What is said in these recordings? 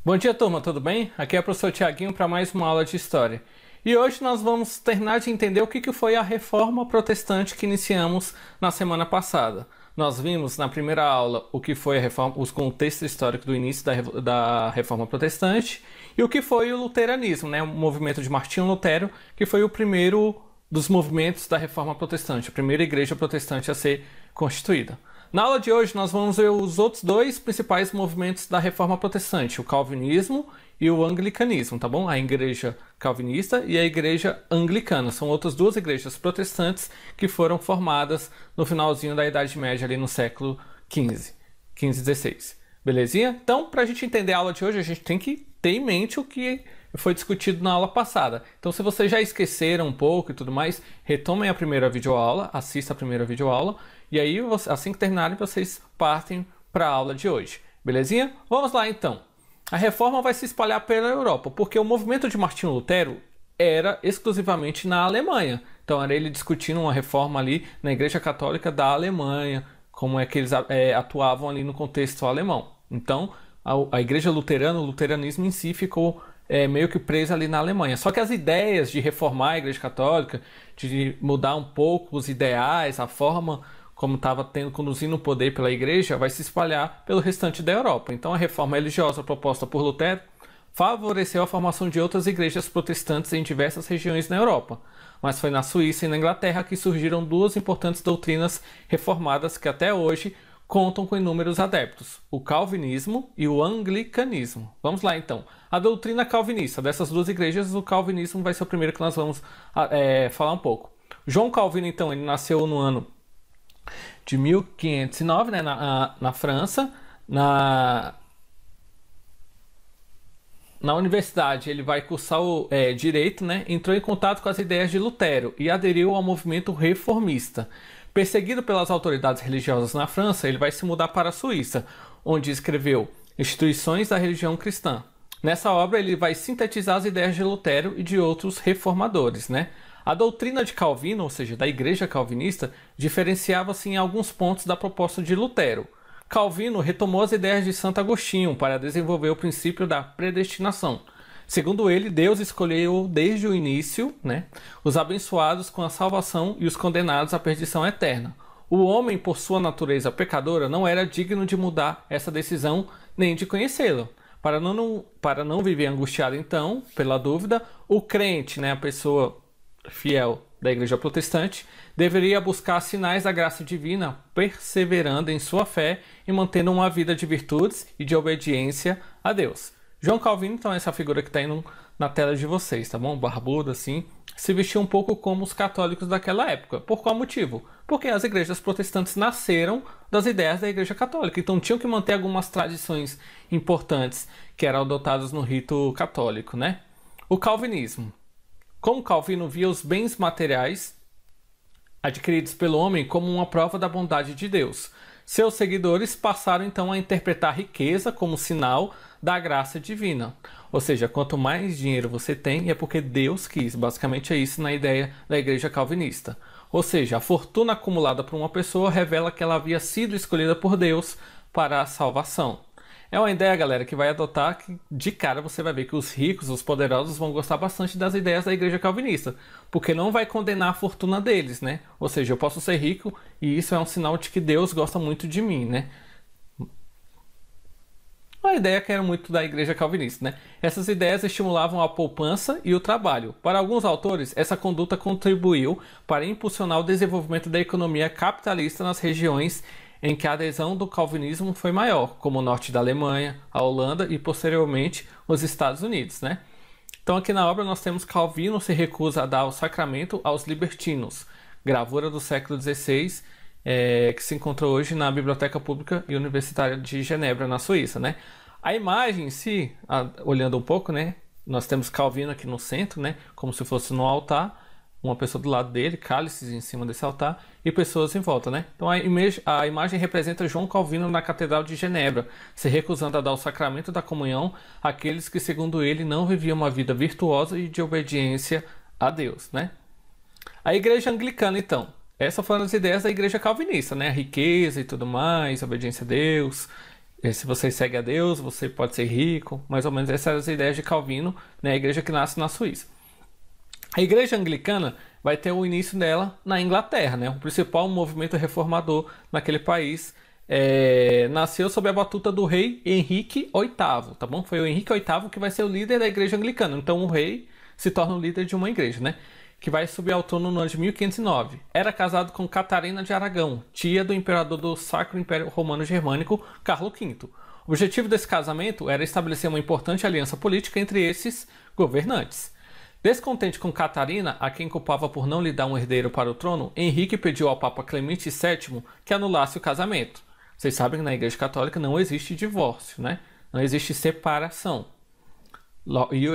Bom dia, turma, tudo bem? Aqui é o professor Tiaguinho para mais uma aula de História. E hoje nós vamos terminar de entender o que foi a Reforma Protestante que iniciamos na semana passada. Nós vimos na primeira aula o que foi a reforma, os contextos históricos do início da Reforma Protestante e o que foi o luteranismo, né? O movimento de Martinho Lutero, que foi o primeiro dos movimentos da Reforma Protestante, a primeira igreja protestante a ser constituída. Na aula de hoje nós vamos ver os outros dois principais movimentos da Reforma Protestante, o Calvinismo e o Anglicanismo, tá bom? A igreja calvinista e a igreja anglicana. São outras duas igrejas protestantes que foram formadas no finalzinho da Idade Média, ali no século XV, XVI. Belezinha? Então, para a gente entender a aula de hoje, a gente tem que ter em mente o que foi discutido na aula passada. Então, se vocês já esqueceram um pouco e tudo mais, retomem a primeira videoaula, assista a primeira videoaula, e aí, assim que terminarem, vocês partem para a aula de hoje. Belezinha? Vamos lá, então. A reforma vai se espalhar pela Europa, porque o movimento de Martinho Lutero era exclusivamente na Alemanha. Então, era ele discutindo uma reforma ali na Igreja Católica da Alemanha, como é que eles atuavam ali no contexto alemão. Então, a Igreja Luterana, o luteranismo em si ficou meio que presa ali na Alemanha. Só que as ideias de reformar a Igreja Católica, de mudar um pouco os ideais, a forma como estava conduzindo o poder pela igreja, vai se espalhar pelo restante da Europa. Então a reforma religiosa proposta por Lutero favoreceu a formação de outras igrejas protestantes em diversas regiões na Europa. Mas foi na Suíça e na Inglaterra que surgiram duas importantes doutrinas reformadas que até hoje contam com inúmeros adeptos, o calvinismo e o anglicanismo. Vamos lá então. A doutrina calvinista dessas duas igrejas, o calvinismo vai ser o primeiro que nós vamos falar um pouco. João Calvino, então, ele nasceu no ano de 1509, né, na França. Na universidade ele vai cursar o direito, né, entrou em contato com as ideias de Lutero e aderiu ao movimento reformista. Perseguido pelas autoridades religiosas na França, ele vai se mudar para a Suíça, onde escreveu Instituições da Religião Cristã. Nessa obra ele vai sintetizar as ideias de Lutero e de outros reformadores, né? A doutrina de Calvino, ou seja, da Igreja Calvinista, diferenciava-se em alguns pontos da proposta de Lutero. Calvino retomou as ideias de Santo Agostinho para desenvolver o princípio da predestinação. Segundo ele, Deus escolheu desde o início, né, os abençoados com a salvação e os condenados à perdição eterna. O homem, por sua natureza pecadora, não era digno de mudar essa decisão nem de conhecê-la. Para não viver angustiado, então, pela dúvida, o crente, né, a pessoa fiel da Igreja Protestante, deveria buscar sinais da graça divina, perseverando em sua fé e mantendo uma vida de virtudes e de obediência a Deus. João Calvino, então, é essa figura que está aí na tela de vocês, tá bom? Barbudo, assim, se vestiu um pouco como os católicos daquela época. Por qual motivo? Porque as igrejas protestantes nasceram das ideias da Igreja Católica, então tinham que manter algumas tradições importantes que eram adotadas no rito católico, né? O calvinismo. Como Calvino via os bens materiais adquiridos pelo homem como uma prova da bondade de Deus, seus seguidores passaram então a interpretar a riqueza como sinal da graça divina. Ou seja, quanto mais dinheiro você tem, é porque Deus quis. Basicamente é isso na ideia da Igreja Calvinista. Ou seja, a fortuna acumulada por uma pessoa revela que ela havia sido escolhida por Deus para a salvação. É uma ideia, galera, que vai adotar que de cara você vai ver que os ricos, os poderosos vão gostar bastante das ideias da Igreja Calvinista, porque não vai condenar a fortuna deles, né? Ou seja, eu posso ser rico e isso é um sinal de que Deus gosta muito de mim, né? Uma ideia que era muito da Igreja Calvinista, né? Essas ideias estimulavam a poupança e o trabalho. Para alguns autores, essa conduta contribuiu para impulsionar o desenvolvimento da economia capitalista nas regiões em que a adesão do calvinismo foi maior, como o norte da Alemanha, a Holanda e, posteriormente, os Estados Unidos, né? Então, aqui na obra nós temos Calvino se recusa a dar o sacramento aos libertinos, gravura do século XVI, que se encontra hoje na Biblioteca Pública e Universitária de Genebra, na Suíça, né? A imagem em si, olhando um pouco, né? Nós temos Calvino aqui no centro, né? Como se fosse no altar, uma pessoa do lado dele, cálices em cima desse altar e pessoas em volta, né? Então a imagem representa João Calvino na Catedral de Genebra, se recusando a dar o sacramento da comunhão àqueles que, segundo ele, não viviam uma vida virtuosa e de obediência a Deus, né? A Igreja Anglicana, então. Essas foram as ideias da Igreja Calvinista, né? A riqueza e tudo mais, a obediência a Deus Se você segue a Deus, você pode ser rico. Mais ou menos essas eram as ideias de Calvino, né? A igreja que nasce na Suíça. A igreja anglicana vai ter o início dela na Inglaterra, né? O principal movimento reformador naquele país nasceu sob a batuta do rei Henrique VIII, tá bom? Foi o Henrique VIII que vai ser o líder da igreja anglicana. Então o rei se torna o líder de uma igreja, né? Que vai subir ao trono no ano de 1509. Era casado com Catarina de Aragão, tia do imperador do Sacro Império Romano Germânico, Carlo V. O objetivo desse casamento era estabelecer uma importante aliança política entre esses governantes. Descontente com Catarina, a quem culpava por não lhe dar um herdeiro para o trono, Henrique pediu ao Papa Clemente VII que anulasse o casamento. Vocês sabem que na Igreja Católica não existe divórcio, né? Não existe separação.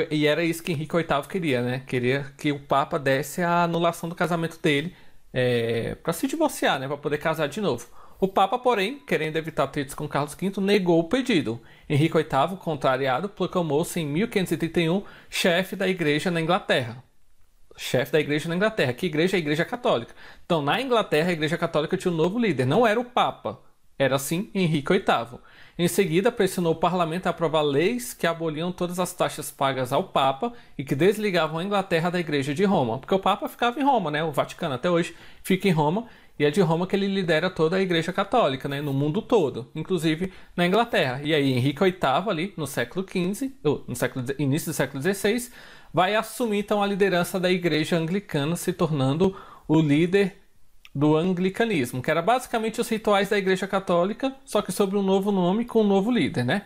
E era isso que Henrique VIII queria, né? Queria que o Papa desse a anulação do casamento dele para se divorciar, né? Para poder casar de novo. O Papa, porém, querendo evitar atritos com Carlos V, negou o pedido. Henrique VIII, contrariado, proclamou-se em 1531 chefe da igreja na Inglaterra. Chefe da igreja na Inglaterra. Que igreja? A Igreja Católica. Então, na Inglaterra, a Igreja Católica tinha um novo líder. Não era o Papa. Era, sim, Henrique VIII. Em seguida, pressionou o parlamento a aprovar leis que aboliam todas as taxas pagas ao Papa e que desligavam a Inglaterra da Igreja de Roma. Porque o Papa ficava em Roma, né? O Vaticano até hoje fica em Roma. E é de Roma que ele lidera toda a Igreja Católica, né, no mundo todo, inclusive na Inglaterra. E aí Henrique VIII, ali no século XV, início do século XVI, vai assumir então a liderança da Igreja Anglicana, se tornando o líder do anglicanismo, que era basicamente os rituais da Igreja Católica, só que sob um novo nome, com um novo líder, né?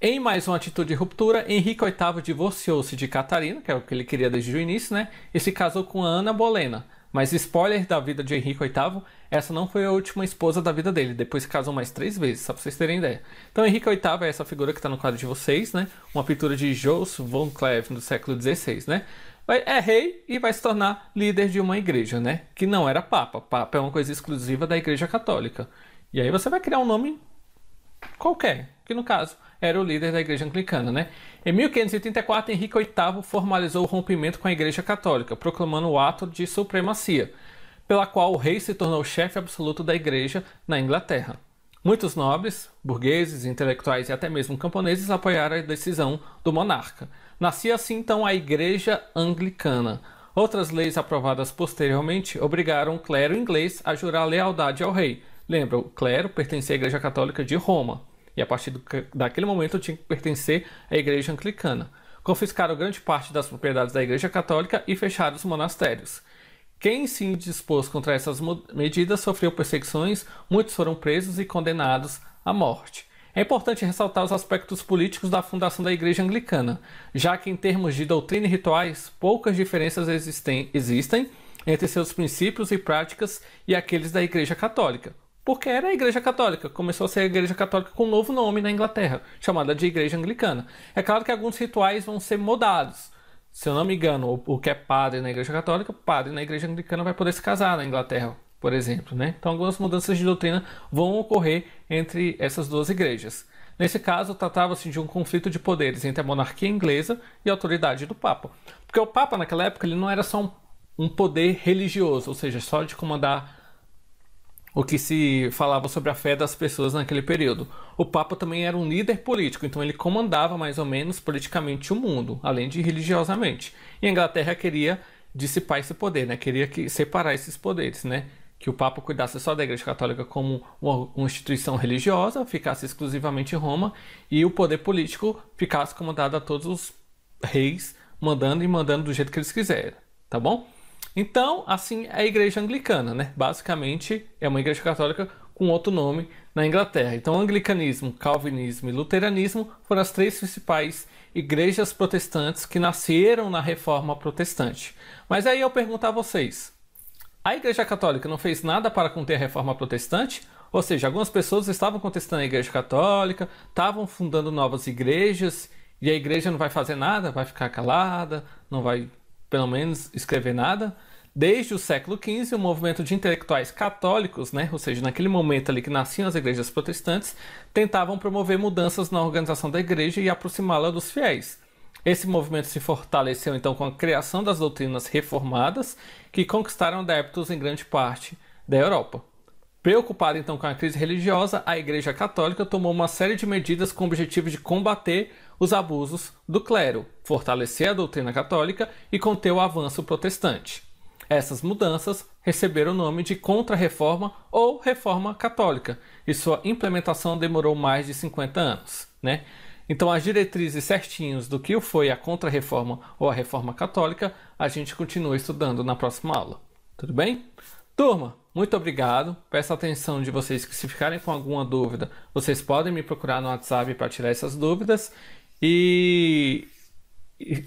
Em mais uma atitude de ruptura, Henrique VIII divorciou-se de Catarina, que é o que ele queria desde o início, né? E se casou com Ana Bolena. Mas spoiler da vida de Henrique VIII, essa não foi a última esposa da vida dele. Depois se casou mais 3 vezes, só pra vocês terem ideia. Então Henrique VIII é essa figura que está no quadro de vocês, né? Uma pintura de Jos von Cleve no século XVI, né? É rei e vai se tornar líder de uma igreja, né? Que não era papa. Papa é uma coisa exclusiva da Igreja Católica. E aí você vai criar um nome qualquer, que no caso era o líder da Igreja Anglicana, né? Em 1584, Henrique VIII formalizou o rompimento com a Igreja Católica, proclamando o ato de supremacia, pela qual o rei se tornou chefe absoluto da Igreja na Inglaterra. Muitos nobres, burgueses, intelectuais e até mesmo camponeses apoiaram a decisão do monarca. Nascia assim então a Igreja Anglicana. Outras leis aprovadas posteriormente obrigaram o clero inglês a jurar lealdade ao rei. Lembra, o clero pertencia à Igreja Católica de Roma. E a partir daquele momento tinha que pertencer à Igreja Anglicana. Confiscaram grande parte das propriedades da Igreja Católica e fecharam os monastérios. Quem se indispôs contra essas medidas sofreu perseguições, muitos foram presos e condenados à morte. É importante ressaltar os aspectos políticos da fundação da Igreja Anglicana, já que em termos de doutrina e rituais, poucas diferenças existem entre seus princípios e práticas e aqueles da Igreja Católica. Porque era a Igreja Católica, começou a ser a Igreja Católica com um novo nome na Inglaterra, chamada de Igreja Anglicana. É claro que alguns rituais vão ser mudados. Se eu não me engano, o que é padre na Igreja Católica, padre na Igreja Anglicana vai poder se casar na Inglaterra, por exemplo, né? Então algumas mudanças de doutrina vão ocorrer entre essas duas igrejas. Nesse caso, tratava-se de um conflito de poderes entre a monarquia inglesa e a autoridade do Papa. Porque o Papa, naquela época, ele não era só um poder religioso, ou seja, só de comandar o que se falava sobre a fé das pessoas naquele período. O Papa também era um líder político, então ele comandava mais ou menos politicamente o mundo, além de religiosamente. E a Inglaterra queria dissipar esse poder, né? Queria separar esses poderes, né? Que o Papa cuidasse só da Igreja Católica como uma instituição religiosa, ficasse exclusivamente em Roma, e o poder político ficasse comandado a todos os reis, mandando e mandando do jeito que eles quiserem, tá bom? Então, assim, é a Igreja Anglicana, né? Basicamente, é uma Igreja Católica com outro nome na Inglaterra. Então, Anglicanismo, Calvinismo e Luteranismo foram as 3 principais igrejas protestantes que nasceram na Reforma Protestante. Mas aí eu pergunto a vocês, a Igreja Católica não fez nada para conter a Reforma Protestante? Ou seja, algumas pessoas estavam contestando a Igreja Católica, estavam fundando novas igrejas, e a igreja não vai fazer nada, vai ficar calada, não vai, pelo menos, escrever nada. Desde o século XV, o movimento de intelectuais católicos, né, ou seja, naquele momento ali que nasciam as igrejas protestantes, tentavam promover mudanças na organização da igreja e aproximá-la dos fiéis. Esse movimento se fortaleceu então com a criação das doutrinas reformadas, que conquistaram adeptos em grande parte da Europa. Preocupada então com a crise religiosa, a Igreja Católica tomou uma série de medidas com o objetivo de combater os abusos do clero, fortalecer a doutrina católica e conter o avanço protestante. Essas mudanças receberam o nome de Contra-Reforma ou Reforma Católica, e sua implementação demorou mais de 50 anos, né? Então, as diretrizes certinhos do que foi a Contra-Reforma ou a Reforma Católica, a gente continua estudando na próxima aula. Tudo bem? Turma, muito obrigado. Peço a atenção de vocês que, se ficarem com alguma dúvida, vocês podem me procurar no WhatsApp para tirar essas dúvidas. E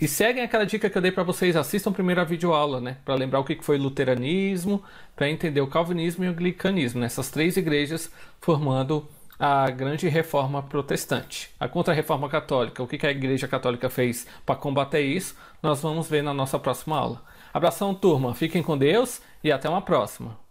seguem aquela dica que eu dei para vocês, assistam primeiro a videoaula, né? Para lembrar o que foi luteranismo, para entender o calvinismo e o anglicanismo, né? Essas três igrejas formando a grande reforma protestante. A Contra-Reforma Católica, o que a Igreja Católica fez para combater isso, nós vamos ver na nossa próxima aula. Abração, turma, fiquem com Deus e até uma próxima.